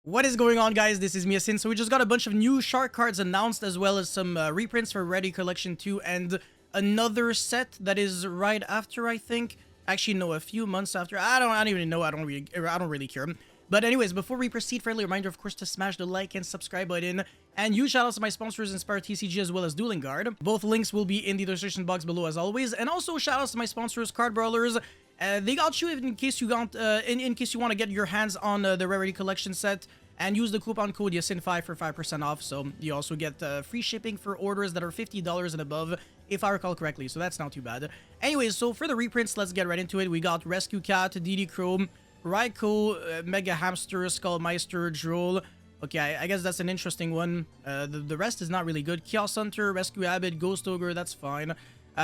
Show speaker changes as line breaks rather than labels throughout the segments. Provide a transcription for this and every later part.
What is going on, guys? This is Miasin. So we just got a bunch of new shark cards announced, as well as some reprints for Rarity Collection 2 and another set that is right after, I think. Actually, no, a few months after. I don't even know. I don't really care. But anyways, before we proceed, friendly reminder, of course, to smash the like and subscribe button. And huge shoutouts to my sponsors, Inspire TCG, as well as Dueling Guard. Both links will be in the description box below, as always. And also shoutouts to my sponsors, Card Brawlers. They got you in case you want in case you want to get your hands on the Rarity Collection set, and use the coupon code YASIN5 for 5% off. So you also get free shipping for orders that are $50 and above, if I recall correctly. So that's not too bad. Anyways, so for the reprints, let's get right into it. We got Rescue Cat, DD Chrome, Raikou, Mega Hamster, Skullmeister, Droll. Okay, I guess that's an interesting one. The rest is not really good. Chaos Hunter, Rescue Abbot, Ghost Ogre, that's fine.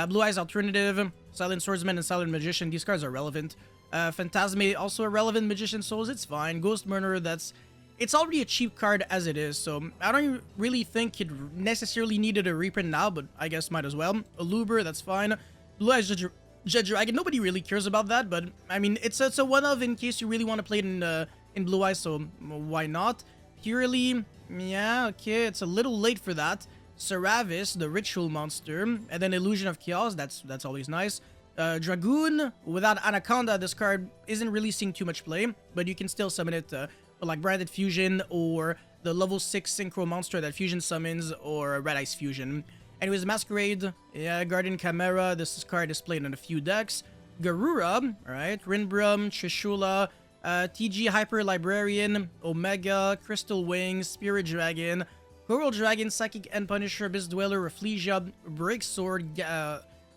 Blue Eyes Alternative, Silent Swordsman, and Silent Magician. These cards are relevant. Phantasme, also a relevant. Magician Souls, it's fine. Ghost Murderer, it's already a cheap card as it is, so I don't really think it necessarily needed a reprint now, but I guess might as well. Aluber, that's fine. Blue Eyes Jet Dragon, nobody really cares about that, but I mean, it's a one-of in case you really want to play it in Blue Eyes, so why not? Purely, yeah, okay, it's a little late for that. Seravis, the Ritual Monster, and then Illusion of Chaos, that's always nice. Dragoon, without Anaconda, this card isn't really seeing too much play, but you can still summon it like Branded Fusion, or the level 6 Synchro Monster that Fusion summons, or Red Ice Fusion. Anyways, Masquerade, yeah, Guardian Chimera, this card is played on a few decks. Garura, alright, Rinbrum, Trishula, TG Hyper Librarian, Omega, Crystal Wing, Spirit Dragon, Coral Dragon, Psychic End Punisher, Abyss Dweller, Rafflesia, Break Sword,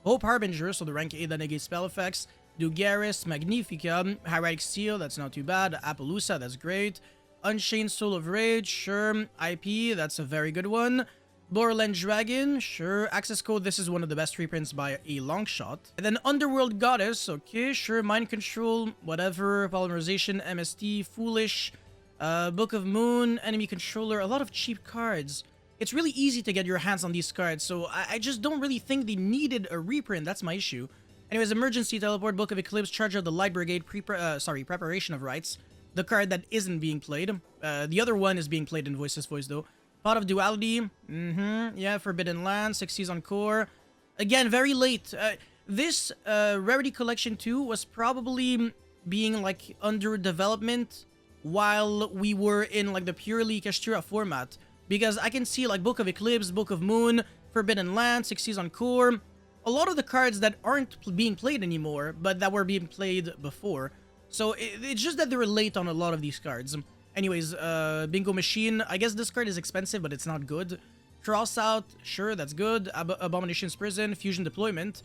Hope Harbinger, so the rank 8 that negates spell effects, Dugaris, Magnifica, Hieratic Seal, that's not too bad, Appaloosa, that's great, Unchained Soul of Rage, sure, IP, that's a very good one, Borderland Dragon, sure, Access Code, this is one of the best reprints by a long shot, and then Underworld Goddess, okay, sure, Mind Control, whatever, Polymerization, MST, Foolish, Book of Moon, Enemy Controller, a lot of cheap cards. It's really easy to get your hands on these cards, so I just don't really think they needed a reprint, that's my issue. Anyways, Emergency Teleport, Book of Eclipse, Charge of the Light Brigade, Preparation of Rites, the card that isn't being played. The other one is being played in Voiceless Voice, though. Pot of Duality, yeah, Forbidden Land, 6 Season Core. Again, very late. This Rarity Collection 2 was probably being, like, under development while we were in, like, the purely Kashtira format. Because I can see, like, Book of Eclipse, Book of Moon, Forbidden Land, 6 Season Core. A lot of the cards that aren't being played anymore, but that were being played before. So it's just that they were late on a lot of these cards. Anyways, Bingo Machine, I guess this card is expensive, but it's not good. Cross Out, sure, that's good. Abomination's Prison, Fusion Deployment.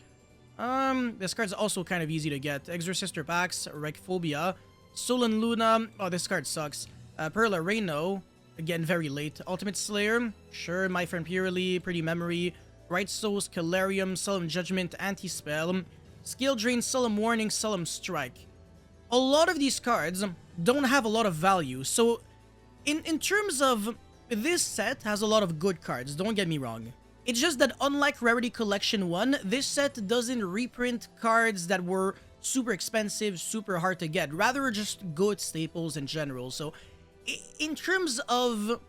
This card's also kind of easy to get. Exorcister Pax, Reichphobia, Solan Luna, oh, this card sucks. Perla Reino, again, very late. Ultimate Slayer, sure, My Friend Purely, Pretty Memory, Right Souls, Calarium, Solemn Judgment, Anti-Spell, Skill Drain, Solemn Warning, Solemn Strike. A lot of these cards don't have a lot of value, so in terms of this set has a lot of good cards, don't get me wrong. It's just that unlike Rarity Collection 1, this set doesn't reprint cards that were super expensive, super hard to get, rather just good staples in general. So in terms of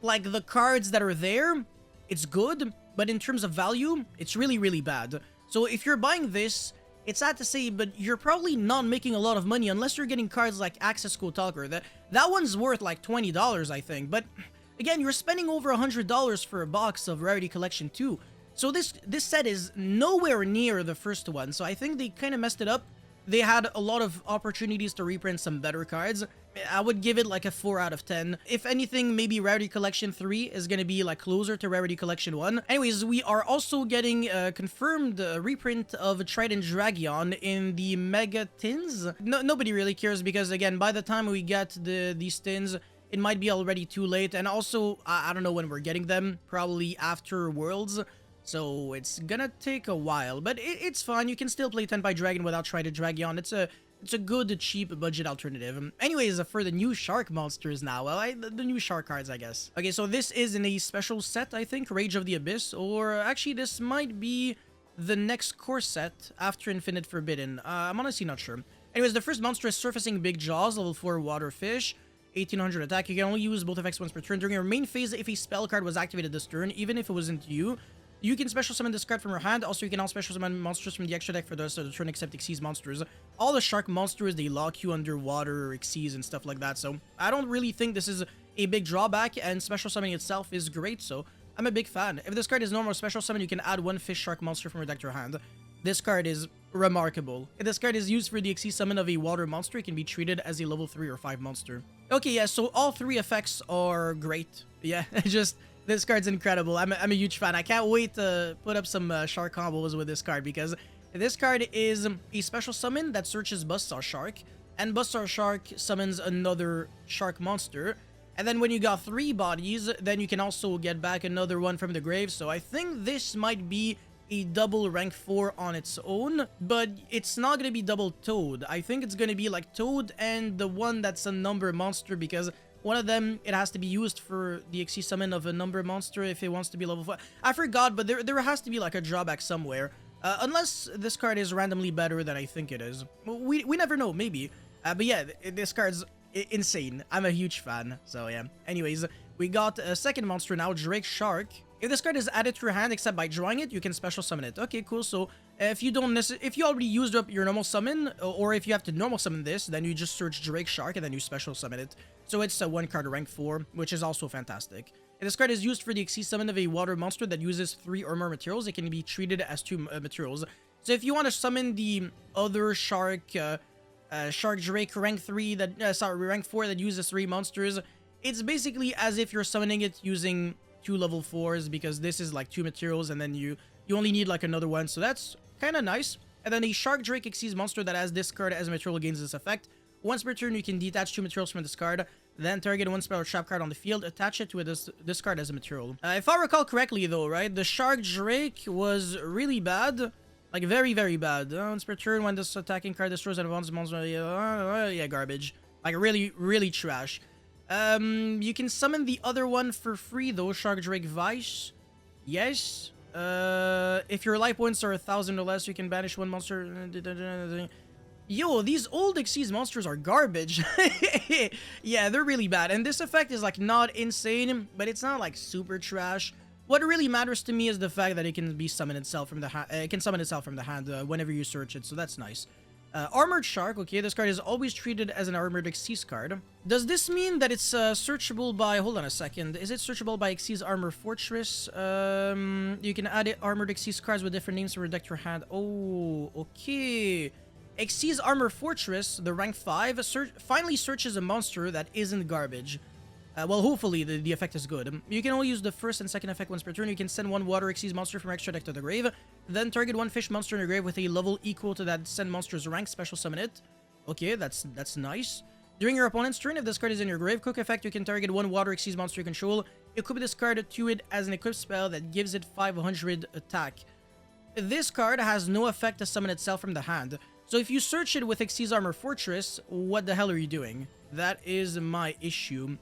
like the cards that are there, it's good, but in terms of value, it's really, really bad. So if you're buying this, it's sad to say, but you're probably not making a lot of money unless you're getting cards like Access Code Talker. That one's worth like $20, I think. But again, you're spending over $100 for a box of Rarity Collection 2. So this set is nowhere near the first one. So I think they kind of messed it up. They had a lot of opportunities to reprint some better cards. I would give it like a 4 out of 10. If anything, maybe Rarity Collection 3 is going to be like closer to Rarity Collection 1. Anyways, we are also getting a confirmed reprint of Trident Dron in the Mega Tins. Nobody really cares because, again, by the time we get these tins, it might be already too late. And also, I don't know when we're getting them. Probably after Worlds. So it's gonna take a while, but it's fine. You can still play Tenpai Dragon without Trident Dron. It's a good, cheap budget alternative. Anyways, for the new shark monsters now, well, the new shark cards, I guess. Okay, so this is in a special set, I think, Rage of the Abyss, or actually this might be the next core set after Infinite Forbidden. I'm honestly not sure. Anyways, the first monster is Surfacing Big Jaws, level 4 water fish. 1800 attack. You can only use both effects once per turn. During your main phase, if a spell card was activated this turn, even if it wasn't you, you can special summon this card from your hand. Also, you can all special summon monsters from the extra deck for the rest of the turn except Exas monsters. All the shark monsters, they lock you underwater or Exas and stuff like that. So I don't really think this is a big drawback, and special summoning itself is great, so I'm a big fan. If this card is normal special summon, you can add one fish shark monster from your deck to your hand. This card is remarkable. If this card is used for the Exas summon of a water monster, it can be treated as a level 3 or 5 monster. Okay, yeah, so all 3 effects are great. Yeah, just... this card's incredible. I'm a huge fan. I can't wait to put up some shark combos with this card, because this card is a special summon that searches Buzzsaw Shark, and Buzzsaw Shark summons another shark monster. And then when you got 3 bodies, then you can also get back another one from the grave. So I think this might be a double rank 4 on its own, but it's not going to be double Toad. I think it's going to be like Toad and the one that's a number monster, because one of them, it has to be used for the Exas summon of a number monster if it wants to be level 5. I forgot, but there has to be like a drawback somewhere. Unless this card is randomly better than I think it is. We never know, maybe. But yeah, this card's insane. I'm a huge fan. So yeah. Anyways, we got a second monster now, Drake Shark. If this card is added to your hand except by drawing it, you can special summon it. Okay, cool. So if you already used up your normal summon, or if you have to normal summon this, then you just search Drake Shark and then you special summon it. So it's a 1 card rank 4, which is also fantastic. If this card is used for the Exas summon of a water monster that uses 3 or more materials, it can be treated as 2 materials. So if you want to summon the other shark, Shark Drake rank 3 that rank 4 that uses 3 monsters, it's basically as if you're summoning it using 2 level 4s, because this is like 2 materials and then you only need like another one, so that's kind of nice. And then a Shark Drake Exas monster that has this card as a material gains this effect. Once per turn, you can detach 2 materials from this card, then target 1 spell or trap card on the field, attach it to this card as a material. If I recall correctly though, right, the Shark Drake was really bad. Like, very, very bad. Once per turn, when this attacking card destroys an advanced monster, yeah, garbage. Like, really, really trash. You can summon the other one for free though, Shark Drake Vice. Yes. If your life points are 1,000 or less, you can banish 1 monster. Yo, these old Exas monsters are garbage. Yeah, they're really bad. And this effect is like not insane, but it's not like super trash. What really matters to me is the fact that it can be summoned itself from the hand. It can summon itself from the hand whenever you search it, so that's nice. Armored Shark, okay, this card is always treated as an Armored Exas card. Does this mean that it's searchable by... Hold on a second. Is it searchable by Exas Armor Fortress? You can add Armored Exas cards with different names to your deck to your hand. Oh, okay. Exas Armor Fortress, the rank 5, finally searches a monster that isn't garbage. Well, hopefully the effect is good. You can only use the first and second effect once per turn. You can send 1 water Exas monster from extra deck to the grave, then target 1 fish monster in your grave with a level equal to that send monster's rank, special summon it. Okay, that's nice. During your opponent's turn, if this card is in your grave, quick effect, you can target 1 water Exas monster you control, equip this card to it as an equipped spell that gives it 500 attack. This card has no effect to summon itself from the hand. So if you search it with Exas Armor Fortress, what the hell are you doing? That is my issue.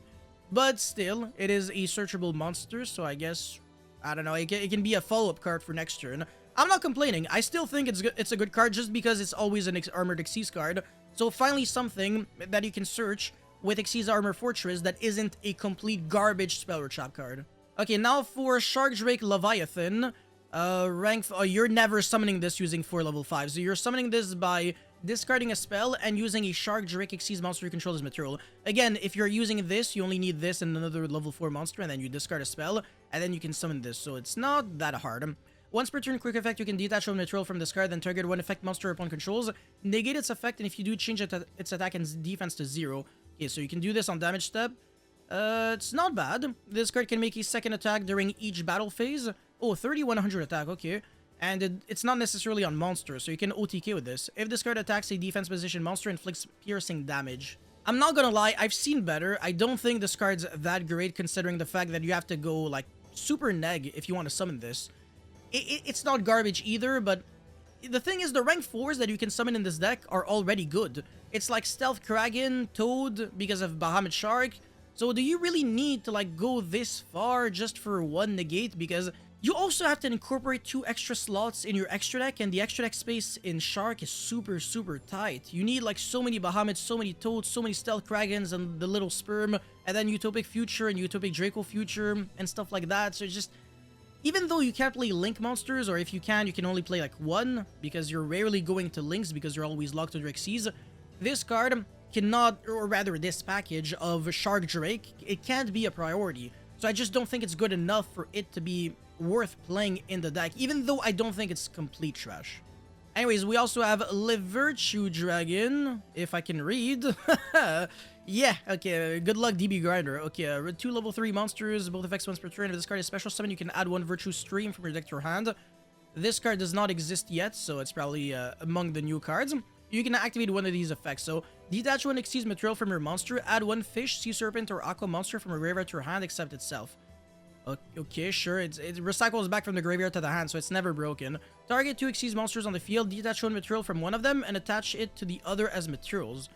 But still, it is a searchable monster, so I guess, I don't know, it can be a follow-up card for next turn. I'm not complaining. I still think it's a good card just because it's always an Armored Exas card. So finally something that you can search with Exas Armor Fortress that isn't a complete garbage spell or trap card. Okay, now for Shark Drake Leviathan. You're never summoning this using 4 level 5. So you're summoning this by discarding a spell and using a Shark Drake Exas monster you control as material. Again, if you're using this, you only need this and another level 4 monster, and then you discard a spell, and then you can summon this. So it's not that hard. Once per turn, quick effect, you can detach one material from this card, then target 1 effect monster upon controls, negate its effect, and if you do, change its attack and defense to 0. Okay, so you can do this on damage step. It's not bad. This card can make a second attack during each battle phase. Oh, 3100 attack, okay. And it's not necessarily on monsters, so you can OTK with this. If this card attacks a defense position monster, inflicts piercing damage. I'm not gonna lie, I've seen better. I don't think this card's that great considering the fact that you have to go like super neg if you want to summon this. It's not garbage either, but the thing is the rank 4s that you can summon in this deck are already good. It's like Stealth Kraken, Toad because of Bahamut Shark. So do you really need to like go this far just for 1 negate? Because You also have to incorporate 2 extra slots in your extra deck, and the extra deck space in Shark is super, super tight. You need like so many Bahamut, so many Toads, so many Stealth Kragans, and the little Sperm, and then Utopic Future and Utopic Draco Future, and stuff like that. So it's just, even though you can't play Link monsters, or if you can only play like 1, because you're rarely going to Links because you're always locked under Exes, this card cannot, or rather this package of Shark Drake, it can't be a priority. So I just don't think it's good enough for it to be worth playing in the deck, even though I don't think it's complete trash. Anyways, we also have Virtue Dragon, if I can read. Yeah, okay, good luck DB Grinder. Okay, 2 level 3 monsters, both effects once per turn. If this card is special summon, you can add 1 Virtue Stream from your deck to your hand. This card does not exist yet, so it's probably among the new cards. You can activate one of these effects. So, detach 1 Exceeds material from your monster, add 1 Fish, Sea Serpent, or Aqua monster from a graveyard to your hand, except itself. Okay, sure, it recycles back from the graveyard to the hand, so it's never broken. Target 2 Exceeds monsters on the field, detach 1 material from one of them, and attach it to the other as materials.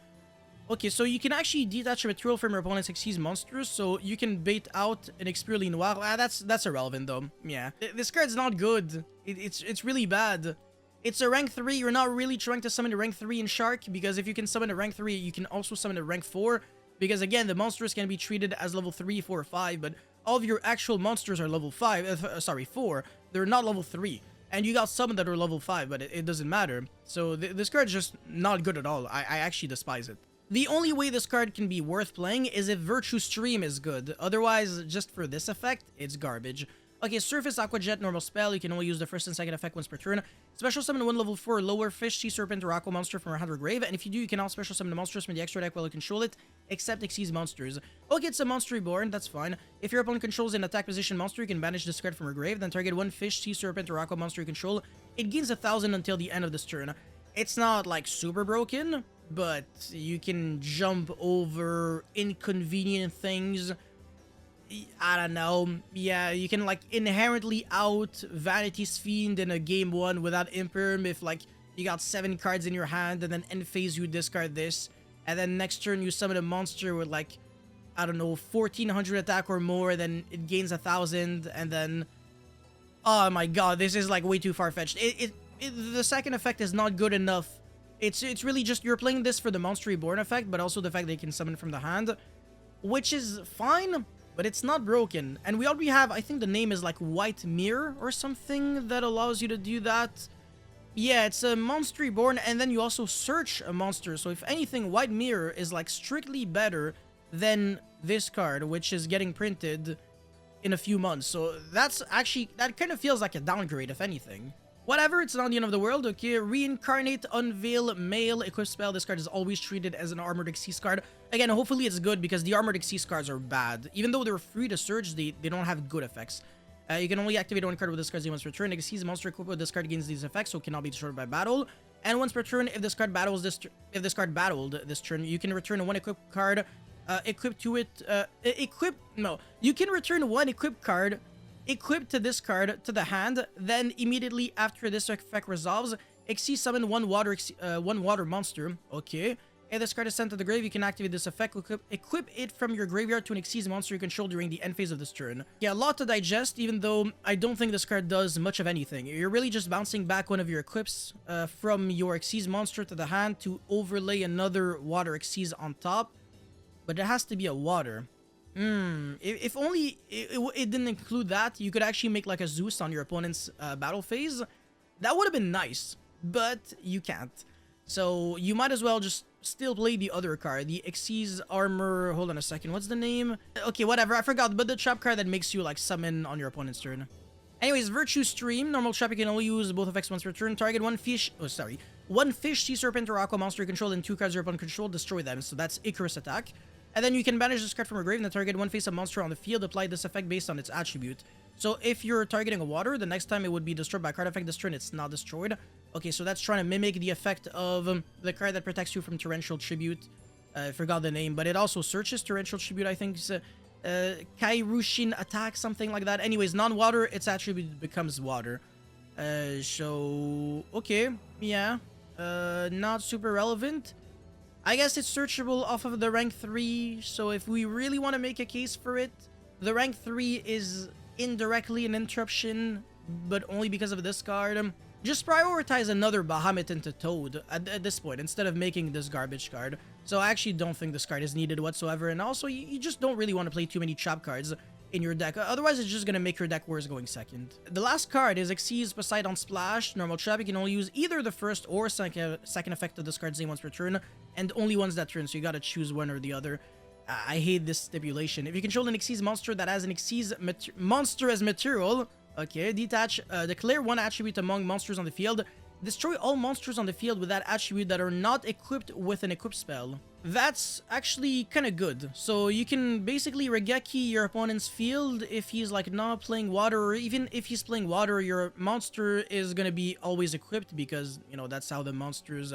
Okay, so you can actually detach a material from your opponent's Exceeds monsters, so you can bait out an Expurely Noir. That's irrelevant, though. Yeah, this card's not good. It's really bad. It's a rank 3, you're not really trying to summon a rank 3 in Shark, because if you can summon a rank 3, you can also summon a rank 4, because again, the monsters can be treated as level 3, 4, 5, but all of your actual monsters are level 4. They're not level 3. And you got some that are level 5, but it doesn't matter. So this card's just not good at all. I actually despise it. The only way this card can be worth playing is if Virtue Stream is good. Otherwise, just for this effect, it's garbage. Okay, Surface Aqua Jet, normal spell. You can only use the first and second effect once per turn. Special summon 1 level 4 or lower Fish, Sea Serpent, or Aqua monster from your hand or grave. And if you do, you can also special summon the monsters from the extra deck while you control it, except Exceeds monsters. Okay, it's a monster reborn, that's fine. If your opponent controls an attack position monster, you can banish this card from your grave, then target 1 Fish, Sea Serpent, or Aqua monster you control. It gains 1,000 until the end of this turn. It's not, like, super broken, but you can jump over inconvenient things. I don't know. Yeah, you can like inherently out Vanity's Fiend in a game 1 without Imperm if like you got 7 cards in your hand, and then end phase you discard this, and then next turn you summon a monster with like, I don't know, 1400 attack or more, then it gains 1,000, and then, oh my god, this is like way too far-fetched. The second effect is not good enough. It's really just you're playing this for the Monster Reborn effect, but also the fact that you can summon from the hand, which is fine, but it's not broken. And we already have, I think the name is like White Mirror or something that allows you to do that. Yeah, it's a Monster Reborn, and then you also search a monster. So if anything, White Mirror is like strictly better than this card, which is getting printed in a few months. So that's actually, that kind of feels like a downgrade, if anything. Whatever, it's not the end of the world. Okay, Reincarnate, Unveil, Mail, Equip Spell. This card is always treated as an Armored Exceeds card. Again, hopefully it's good, because the Armored Exceeds cards are bad. Even though they're free to search, they don't have good effects. You can only activate 1 card with this card once per turn. Exceeds monster equipped with this card gains these effects, so cannot be destroyed by battle. And once per turn, if this card battled this turn, you can return 1 equipped card equipped to it. You can return 1 equipped card equipped to this card to the hand, then immediately after this effect resolves, Exceeds summon 1 water monster. Okay. If this card is sent to the grave, you can activate this effect, equip it from your graveyard to an Exceeds monster you control during the end phase of this turn. Yeah, a lot to digest, even though I don't think this card does much of anything. You're really just bouncing back one of your equips from your Exceeds monster to the hand to overlay another water Exceeds on top. But it has to be a water. If only it didn't include that, you could actually make like a Zeus on your opponent's battle phase. That would have been nice, but you can't. So you might as well just still play the other card, the Exceeds Armor. Hold on a second, what's the name? Okay, whatever, I forgot, but the trap card that makes you like summon on your opponent's turn. Anyways, Virtue Stream, normal trap, you can only use both effects once per turn. Target 1 fish, one Fish, Sea Serpent, or Aqua monster you control, and 2 cards your opponent control, destroy them. So that's Icarus attack. And then you can banish this card from your grave and then target 1 face-up monster on the field. Apply this effect based on its attribute. So if you're targeting a water, the next time it would be destroyed by a card effect. This turn it's not destroyed. Okay, so that's trying to mimic the effect of the card that protects you from Torrential Tribute. I forgot the name, but it also searches Torrential Tribute, I think. Kairushin Attack, something like that. Anyways, non-water, its attribute becomes water. So, okay, yeah. Not super relevant. I guess it's searchable off of the rank 3, so if we really want to make a case for it, the rank 3 is indirectly an interruption, but only because of this card. Just prioritize another Bahamut into Toad at this point instead of making this garbage card. So I actually don't think this card is needed whatsoever, and also you just don't really want to play too many trap cards in your deck. Otherwise, it's just going to make your deck worse going second. The last card is Exas Poseidon Splash. Normal trap, you can only use either the first or second effect of this card's name once per turn, and only once that turn, so you gotta choose one or the other. I hate this stipulation. If you control an Exas monster that has an Exas monster as material, okay, detach, declare one attribute among monsters on the field. Destroy all monsters on the field with that attribute that are not equipped with an equip spell. That's actually kind of good. So you can basically Regeki your opponent's field if he's like not playing water, or even if he's playing water, your monster is gonna be always equipped because, you know, that's how the monsters,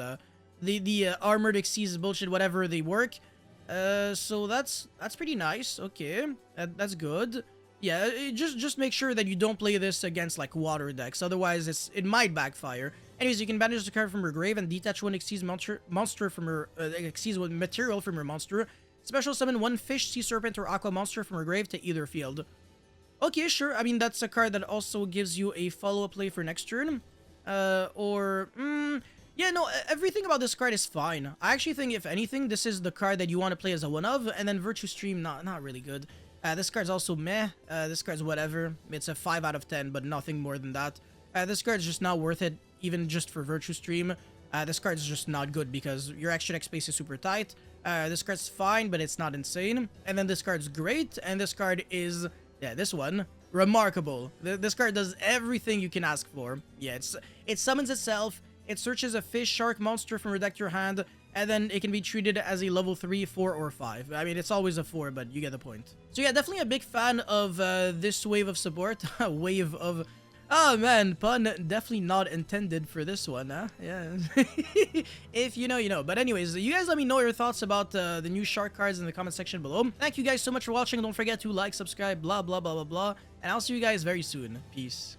the armored Exas bullshit, whatever, they work. So that's pretty nice. Okay, that's good. Yeah, just make sure that you don't play this against like water decks, otherwise it might backfire. Anyways, you can banish the card from your grave and detach one Exas monster from your Exas material from your monster. Special summon one fish, sea serpent, or aqua monster from your grave to either field. Okay, sure. I mean, that's a card that also gives you a follow-up play for next turn. Yeah, no, everything about this card is fine. I actually think, if anything, this is the card that you want to play as a one-of, and then Virtue Stream, not really good. This card's also meh. This card's whatever. It's a 5 out of 10, but nothing more than that. This card's just not worth it, even just for Virtue Stream. This card's just not good because your extra deck space is super tight. This card's fine, but it's not insane. And then this card's great, and this card is, yeah, this one, remarkable. This card does everything you can ask for. Yeah, it summons itself, it searches a fish, shark, monster from your deck to your hand, and then it can be treated as a level 3, 4, or 5. I mean, it's always a 4, but you get the point. So yeah, definitely a big fan of this wave of support. Wave of... Oh man, pun definitely not intended for this one, huh? Yeah. If you know, you know. But anyways, you guys let me know your thoughts about the new shark cards in the comment section below. Thank you guys so much for watching. Don't forget to like, subscribe, blah, blah, blah, blah, blah. And I'll see you guys very soon. Peace.